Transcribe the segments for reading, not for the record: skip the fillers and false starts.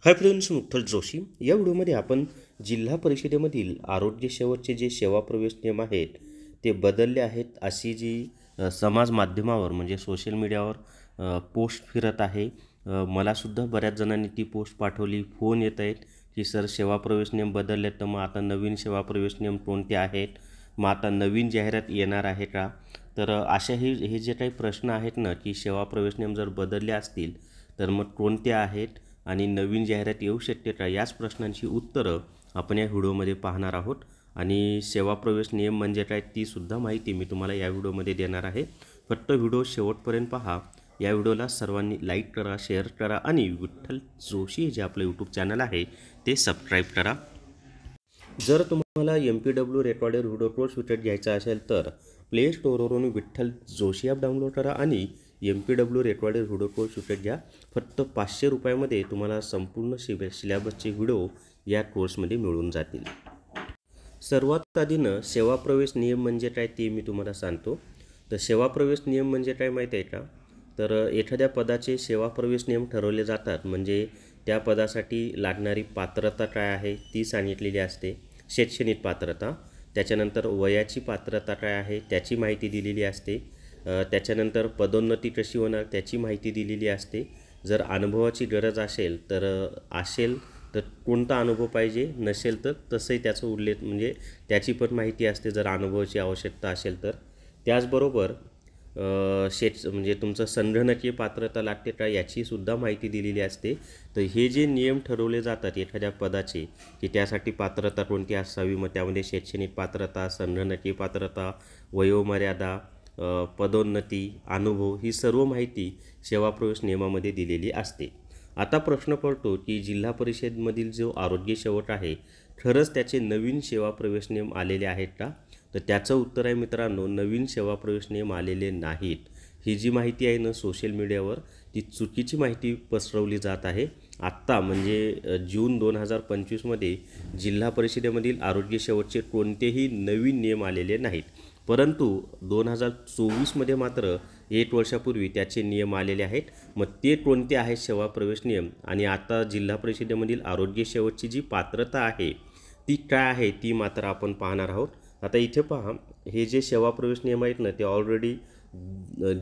Hi friends, मुक्तल Joshi. या व्हिडिओमध्ये आपण जिल्हा परिषदेमधील आरोग्य सेवकचे जे सेवा प्रवेश नियम आहेत ते बदलले आहेत अशी जी समाज माध्यमावर म्हणजे सोशल मीडियावर पोस्ट फिरत आहे. मलासुद्धा बऱ्याच जणांनी ती पोस्ट पाठवली. फोन येत आहेत की सर सेवा प्रवेश नियम बदलले, तर मग आता नवीन सेवा प्रवेश नियम कोणते आहेत, मग आता नवीन जाहिरात येणार आहे का. तर अशा हे जे काही प्रश्न आहेत ना की सेवा प्रवेश नियम जर बदलले असतील तर मग कोणते आहेत आणि नवीन जाहिरात येऊ शकते का, याच प्रश्नांची उत्तरं आपण या व्हिडिओमध्ये पाहणार आहोत. आणि सेवा प्रवेश नियम म्हणजे काय तीसुद्धा माहिती मी तुम्हाला या व्हिडिओमध्ये देणार आहे. फक्त व्हिडिओ शेवटपर्यंत पहा. या व्हिडिओला सर्वांनी लाईक करा, शेअर करा आणि विठ्ठल जोशी जे आपलं यूट्यूब चॅनल आहे ते सबस्क्राईब करा. जर तुम्हाला MPW रेकॉर्डेड व्हिडिओ कोर्स विकत घ्यायचा असेल तर प्ले स्टोअरवरून विठ्ठल जोशी ॲप डाउनलोड करा आणि MPW रेकॉर्डेड व्हिडिओ कोर्स विकत घ्या. फक्त 500 रुपयामध्ये तुम्हाला संपूर्ण सिलेबसचे व्हिडिओ या कोर्समध्ये मिळून जातील. सर्वात आधीनं सेवा प्रवेश नियम म्हणजे काय ते मी तुम्हाला सांगतो. तर सेवा प्रवेश नियम म्हणजे काय माहीत आहे का, तर एखाद्या पदाचे सेवा प्रवेश नियम ठरवले जातात. म्हणजे त्या पदासाठी लागणारी पात्रता काय आहे ती सांगितलेली असते. शैक्षणिक पात्रता, त्याच्यानंतर वयाची पात्रता काय आहे त्याची माहिती दिलेली असते. त्याच्यानंतर पदोन्नती कशी होणार त्याची माहिती दिलेली असते. जर अनुभवाची गरज असेल तर कोणता अनुभव पाहिजे, नसेल तर तसंही त्याचा उल्लेख म्हणजे त्याची पण माहिती असते जर अनुभवाची आवश्यकता असेल तर. त्याचबरोबर म्हणजे तुमचं संगणकीय पात्रता लागते का याचीसुद्धा माहिती दिलेली असते. तर हे जे नियम ठरवले जातात एखाद्या पदाचे की त्यासाठी पात्रता कोणती असावी, मग त्यामध्ये शैक्षणिक पात्रता, संगणकीय पात्रता, वयोमर्यादा, पदोन्नती, अनुभव ही सर्व माहिती सेवा प्रवेश नियमामध्ये दिलेली असते. आता प्रश्न पडतो की जिल्हा परिषदेमधील जो आरोग्य सेवक आहे खरंच त्याचे नवीन सेवा प्रवेश नियम आलेले आहेत का. तर त्याचं उत्तर आहे मित्रांनो, नवीन सेवा प्रवेश नियम आलेले नाहीत. ही जी माहिती आहे ना सोशल मीडियावर ती चुकीची माहिती पसरवली जात आहे. आत्ता म्हणजे जून 2025मध्ये जिल्हा परिषदेमधील आरोग्य सेवकचे कोणतेही नवीन नियम आलेले नाहीत. परंतु 2024मध्ये मात्र 1 वर्षापूर्वी त्याचे नियम आलेले आहेत. मग ते कोणते आहेत सेवा प्रवेश नियम, आणि आता जिल्हा परिषदेमधील आरोग्य सेवकची जी पात्रता आहे ती काय आहे ती मात्र आपण पाहणार आहोत. आता इथे पहा, हे जे सेवा प्रवेश नियम आहेत ना ते ऑलरेडी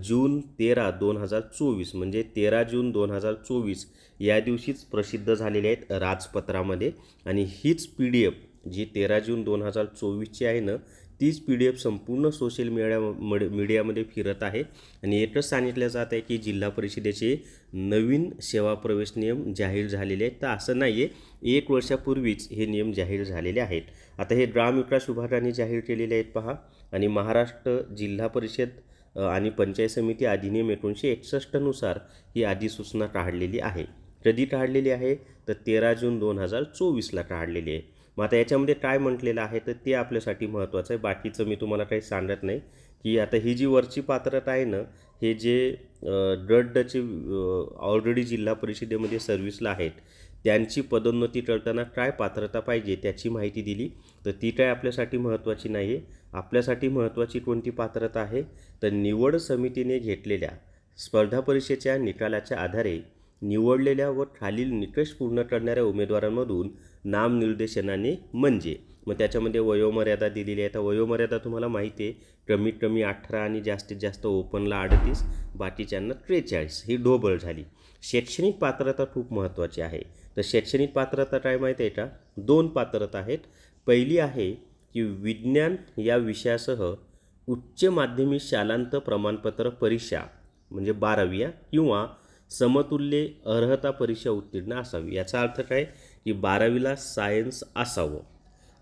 जून 13, 2024 म्हणजे 13 जून 2024 या दिवशीच प्रसिद्ध झालेले आहेत राजपत्रामध्ये. आणि हीच PDF जी 13 जून 2024ची आहे ना तीच PDF संपूर्ण सोशल मीडियामध्ये फिरत आहे. आणि एकच सांगितलं जात आहे की जिल्हा परिषदेचे नवीन सेवा प्रवेश नियम जाहीर झालेले आहेत. तर असं नाही आहे, 1 वर्षापूर्वीच हे नियम जाहीर झालेले आहेत. आता हे ग्रामविकास विभागाने जाहीर केलेले आहेत पहा. आणि महाराष्ट्र जिल्हा परिषद आणि पंचायत समिती अधिनियम 1961 नुसार ही अधिसूचना काढलेली आहे. कधी काढलेली आहे तर 13 जून 2024ला काढलेली आहे. मग आता याच्यामध्ये काय म्हटलेलं आहे तर ते आपल्यासाठी महत्त्वाचं आहे. बाकीचं मी तुम्हाला काही सांगत नाही. की आता ही जी वरची पात्रता आहे ना, हे जे गटचे ऑलरेडी जिल्हा परिषदेमध्ये सर्व्हिसला आहेत त्यांची पदोन्नती करताना काय पात्रता पाहिजे त्याची माहिती दिली. तर ती काय आपल्यासाठी महत्त्वाची नाही आहे. आपल्यासाठी महत्त्वाची कोणती पात्रता आहे तर निवड समितीने घेतलेल्या स्पर्धा परीक्षेच्या निकालाच्या आधारे निवडलेल्या व खालील निकष पूर्ण करणाऱ्या उमेदवारांमधून नामनिर्देशनाने म्हणजे. मग त्याच्यामध्ये वयोमर्यादा दिलेली आहे. आता वयोमर्यादा तुम्हाला माहिती आहे, कमीत कमी 18 आणि जास्तीत जास्त ओपनला 38, बाकीच्यांना 43, ही ढोबळ झाली. शैक्षणिक पात्रता खूप महत्त्वाची आहे. तर शैक्षणिक पात्रता काय माहिती आहे का, 2 पात्रता आहेत. पहिली आहे की विज्ञान या विषयासह उच्च माध्यमिक शालांत प्रमाणपत्र परीक्षा म्हणजे 12वी किंवा समतुल्य अर्हता परीक्षा उत्तीर्ण असावी. याचा अर्थ काय की 12वीला सायन्स असावं.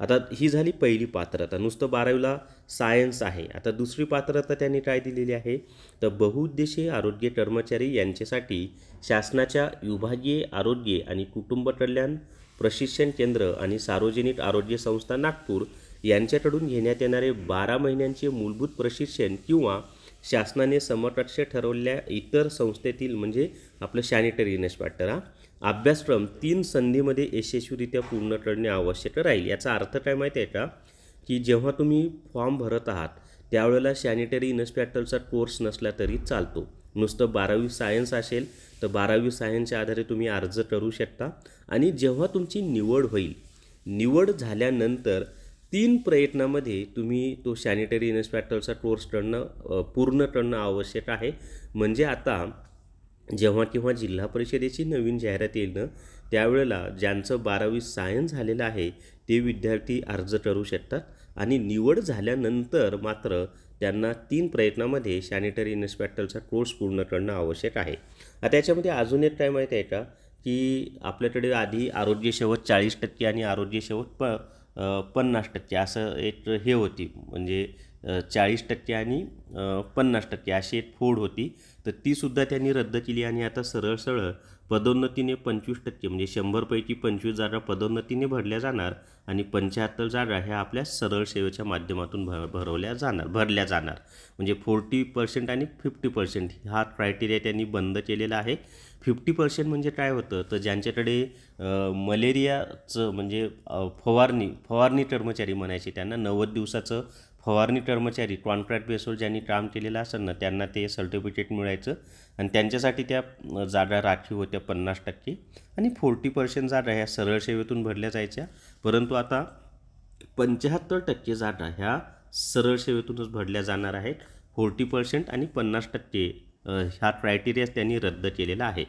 आता ही झाली पहिली पात्रता, नुसतं 12वीला सायन्स आहे. आता दुसरी पात्रता त्यांनी काय दिलेली आहे तर बहुउद्देशीय आरोग्य कर्मचारी यांच्यासाठी शासनाच्या विभागीय आरोग्य आणि कुटुंब कल्याण प्रशिक्षण केंद्र आणि सार्वजनिक आरोग्य संस्था नागपूर यांच्याकडून घेण्यात येणारे 12 महिन्यांचे मूलभूत प्रशिक्षण किंवा शासनाने समकक्ष ठरवलेल्या इतर संस्थेतील म्हणजे आपलं सॅनिटरी इन्स्पेक्टर अभ्यासक्रम 3 संधीमध्ये यशस्वीरित्या पूर्ण करणे आवश्यक राहील. याचा अर्थ काय माहिती आहे का की जेव्हा तुम्ही फॉर्म भरत आहात त्यावेळेला सॅनिटरी इन्स्पेक्टरचा कोर्स नसला तरी चालतो. नुसतं 12वी सायन्स असेल तर 12वी सायन्सच्या आधारे तुम्ही अर्ज करू शकता. आणि जेव्हा तुमची निवड होईल, निवड झाल्यानंतर 3 प्रयत्नामध्ये तुम्ही तो सॅनिटरी इन्स्पेक्टरचा कोर्स पूर्ण करणं आवश्यक आहे. म्हणजे आता जेव्हा केव्हा जिल्हा परिषदेची नवीन जाहिरात येईल ना, त्यावेळेला ज्यांचं 12वी सायन्स झालेलं आहे ते विद्यार्थी अर्ज करू शकतात. आणि निवड झाल्यानंतर मात्र त्यांना 3 प्रयत्नामध्ये सॅनिटरी इन्स्पेक्टरचा कोर्स पूर्ण करणं आवश्यक आहे. आता याच्यामध्ये अजून एक काय माहीत आहे का, की आपल्याकडे आधी आरोग्य सेवक 40% आणि आरोग्य सेवक 50% असं एक हे होती. म्हणजे 40% आणि 50% अशी एक फोड होती. तर तीसुद्धा त्यांनी रद्द केली आणि आता सरळ सरळ पदोन्नतीने 25% म्हणजे 100पैकी 25 जागा पदोन्नतीने भरल्या जाणार आणि 75 जागा ह्या आपल्या सरळ सेवेच्या माध्यमातून भरल्या जाणार. म्हणजे 40% आणि 50% हा क्रायटेरिया त्यांनी बंद केलेला आहे. 50% म्हणजे काय होतं, तर ज्यांच्याकडे मलेरियाचं म्हणजे फवारणी कर्मचारी म्हणायचे, त्यांना 90 दिवसाचं फवारणी कर्मचारी कॉन्ट्रॅक्ट बेसवर ज्यांनी काम केलेलं असेल ना, त्यांना ते सर्टिफिकेट मिळायचं आणि त्यांच्यासाठी त्या जागा राखीव होत्या 50% आणि 40% जागा ह्या सरळ सेवेतून भरल्या जायच्या. परंतु आता 75% जागा ह्या सरळ सेवेतूनच भरल्या जाणार आहेत. 40% आणि 50% हा क्रायटेरिया त्यांनी रद्द केलेला आहे.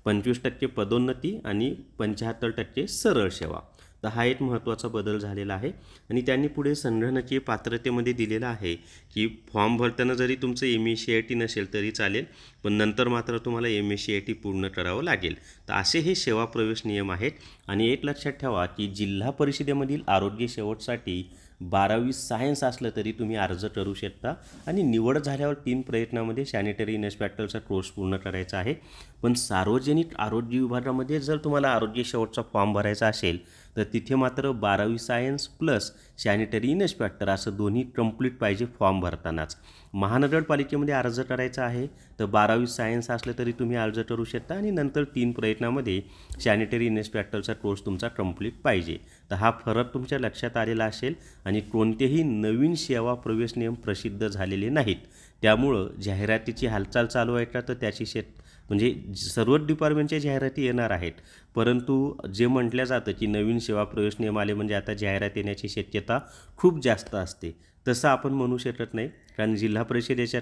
25% पदोन्नती आणि 75% सरळ सेवा. तर हा एक महत्त्वाचा बदल झालेला आहे. आणि त्यांनी पुढे संगणकीय पात्रतेमध्ये दिलेलं आहे की फॉर्म भरताना जरी तुमचं MSc IIT नसेल तरी चालेल, पण नंतर मात्र तुम्हाला MSc IIT पूर्ण करावं लागेल. तर असे हे सेवा प्रवेश नियम आहेत. आणि एक लक्षात ठेवा की जिल्हा परिषदेमधील आरोग्य सेवकसाठी 12वी सायन्स असलं तरी तुम्ही अर्ज करू शकता आणि निवड झाल्यावर 3 प्रयत्नामध्ये सॅनिटरी इन्स्पेक्टरचा कोर्स पूर्ण करायचा आहे. पण सार्वजनिक आरोग्य विभागामध्ये जर तुम्हाला आरोग्य सेवकचा फॉर्म भरायचा असेल तर तिथे मात्र 12वी सायन्स प्लस सॅनिटरी इन्स्पेक्टर असं दोन्ही कंप्लीट पाहिजे फॉर्म भरतानाच. महानगरपालिकेमध्ये अर्ज करायचा आहे तर 12वी सायन्स असलं तरी तुम्ही अर्ज करू शकता आणि नंतर 3 प्रयत्नामध्ये सॅनिटरी इन्स्पेक्टरचा कोर्स तुमचा कंप्लीट पाहिजे. तर हा फरक तुमच्या लक्षात आलेला असेल. आणि कोणतेही नवीन सेवा प्रवेश नियम प्रसिद्ध झालेले नाहीत. त्यामुळं जाहिरातीची हालचाल चालू आहे का, तर त्याची म्हणजे सर्वच डिपार्टमेंटच्या जाहिराती येणार आहेत. परंतु जे म्हटलं जातं की नवीन सेवा प्रवेश नियम आले म्हणजे आता जाहिरात येण्याची शक्यता खूप जास्त असते, तसं आपण म्हणू शकत नाही. कारण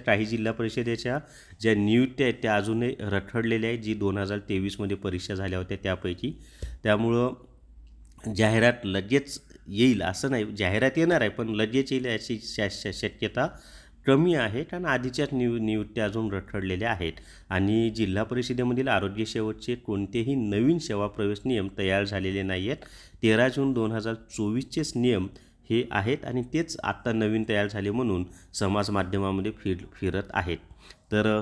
काही जिल्हा परिषदेच्या ज्या नियुक्त्या आहेत त्या अजूनही रखडलेल्या आहेत, जी 2023मध्ये परीक्षा झाल्या होत्या त्यापैकी. त्यामुळं जाहिरात लगेच येईल असं नाही, जाहिरात येणार आहे पण लगेच येईल याची शक्यता कमी आहे. कारण आधीच्याच नियुक्त्या अजून रखडलेल्या आहेत. आणि जिल्हा परिषदेमधील आरोग्य सेवकचे कोणतेही नवीन सेवा प्रवेश नियम तयार झालेले नाही आहेत. 13 जून 2024चेच नियम हे आहेत आणि तेच आत्ता नवीन तयार झाले म्हणून समाज माध्यमामध्ये फिरत आहेत. तर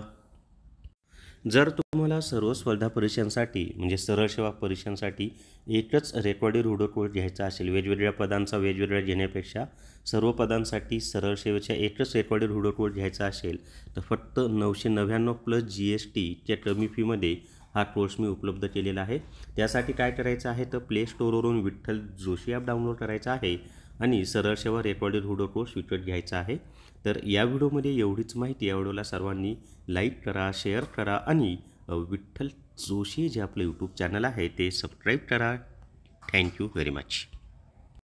जर तुम्हाला सर्व स्पर्धा परीक्षांसाठी म्हणजे सरळ सेवा परीक्षांसाठी एकच रेकॉर्डेड हुडो कोर्स घ्यायचा असेल, वेगवेगळ्या पदांचा वेगवेगळ्या घेण्यापेक्षा सर्व पदांसाठी सरळ सेवेच्या एकच रेकॉर्डेड हुडो कोर्स घ्यायचा असेल तर फक्त 999 प्लस GSTच्या कमी फीमध्ये हा कोर्स मी उपलब्ध केलेला आहे. त्यासाठी काय करायचं आहे तर प्ले स्टोअरवरून विठ्ठल जोशी ॲप डाउनलोड करायचा आहे आणि सरळ सेवा रेकॉर्डेड हुडो कोर्स विकत घ्यायचा आहे. तर या व्हिडिओमध्ये एवढीच माहिती. या व्हिडिओला सर्वांनी लाईक करा, शेअर करा आणि विठ्ठल जोशी जे आपलं यूट्यूब चॅनल आहे ते सबस्क्राईब करा. Thank you very much.